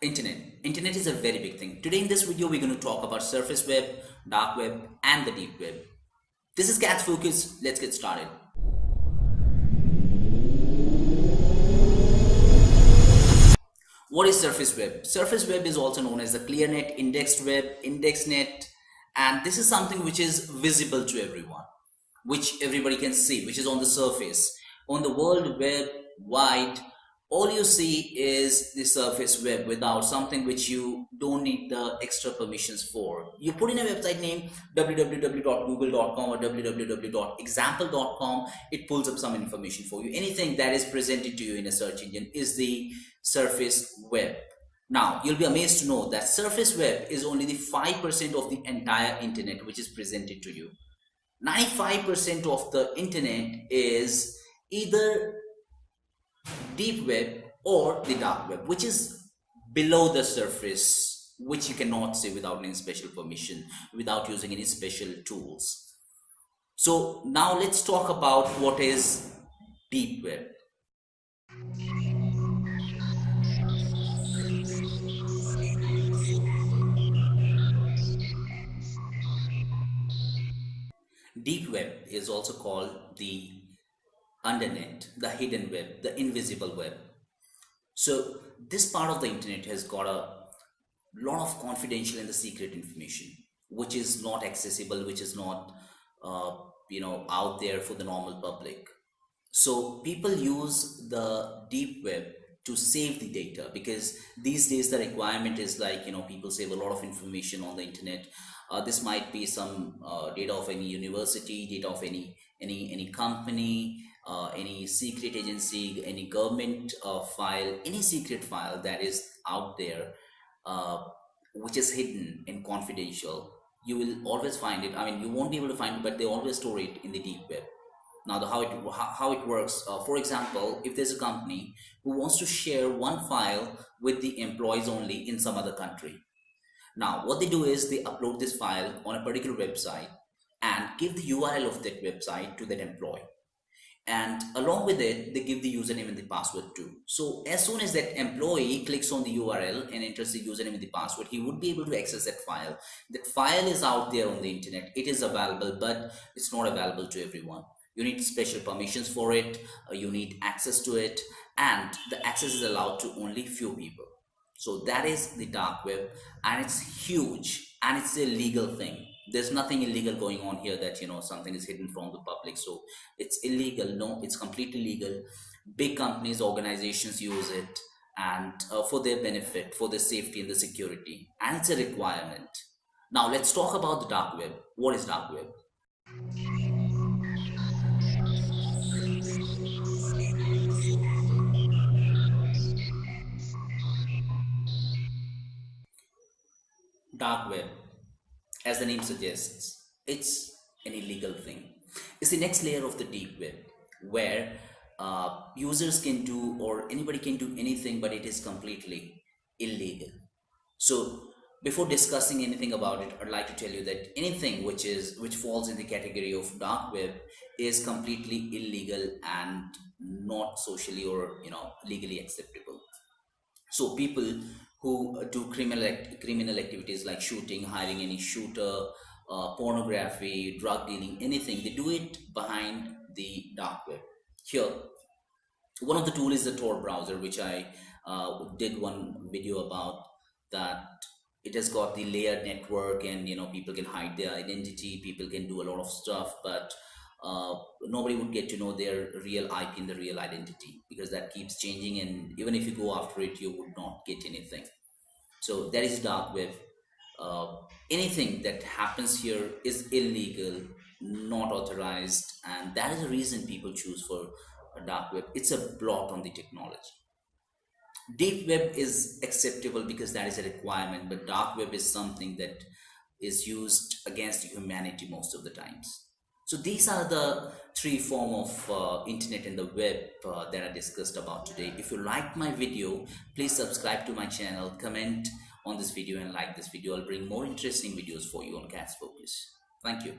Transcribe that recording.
Internet is a very big thing. Today in this video we're going to talk about surface web, dark web, and the deep web. This is Cat's Focus. Let's get started. What is surface web? Surface web is also known as the clearnet, indexed web, indexnet, and this is something which is visible to everyone, which everybody can see, which is on the surface. On the World Web Wide, all you see is the surface web without something which you don't need the extra permissions for. You put in a website name www.google.com or www.example.com, it pulls up some information for you. Anything that is presented to you in a search engine is the surface web. Now, you'll be amazed to know that surface web is only the 5% of the entire internet which is presented to you. 95% of the internet is either deep web or the dark web, which is below the surface, which you cannot see without any special permission, without using any special tools. So now let's talk about what is deep web. Deep web is also called the undernet, the hidden web, the invisible web. So this part of the internet has got a lot of confidential and the secret information, which is not accessible, which is not out there for the normal public. So people use the deep web to save the data, because these days the requirement is like, people save a lot of information on the internet. This might be some data of any university, data of any company, any secret agency, any government file, any secret file that is out there, which is hidden and confidential. You will always find it. I mean, you won't be able to find it, but they always store it in the deep web. Now, how it works, for example, if there's a company who wants to share one file with the employees only in some other country. Now, what they do is they upload this file on a particular website and give the URL of that website to that employee. And along with it, they give the username and the password too. So as soon as that employee clicks on the URL and enters the username and the password, he would be able to access that file. That file is out there on the internet. It is available, but it's not available to everyone. You need special permissions for it. You need access to it, and the access is allowed to only few people. So that is the dark web, and it's huge, and it's a legal thing. There's nothing illegal going on here that something is hidden from the public, so it's illegal. No, it's completely legal. Big companies, organizations use it, and for their benefit, for their safety and the security, and it's a requirement. Now let's talk about the dark web. What is dark web? Dark web, as the name suggests, it's an illegal thing. It's the next layer of the deep web, where users can do, or anybody can do anything, but it is completely illegal. So before discussing anything about it, I'd like to tell you that anything which falls in the category of dark web is completely illegal and not socially or legally acceptable. So people who do criminal activities like shooting, hiring any shooter, pornography, drug dealing, anything, they do it behind the dark web. Here, one of the tools is the Tor browser, which I did one video about. That it has got the layered network, and people can hide their identity, people can do a lot of stuff, but nobody would get to know their real IP and the real identity, because that keeps changing, and even if you go after it, you would not get anything. So that is dark web. Anything that happens here is illegal, not authorized, and that is the reason people choose for a dark web. It's a blot on the technology. Deep web is acceptable because that is a requirement, but dark web is something that is used against humanity most of the times. So these are the three forms of internet and the web that I discussed about today. If you liked my video, please subscribe to my channel, comment on this video, and like this video. I'll bring more interesting videos for you on Cat's Focus. Thank you.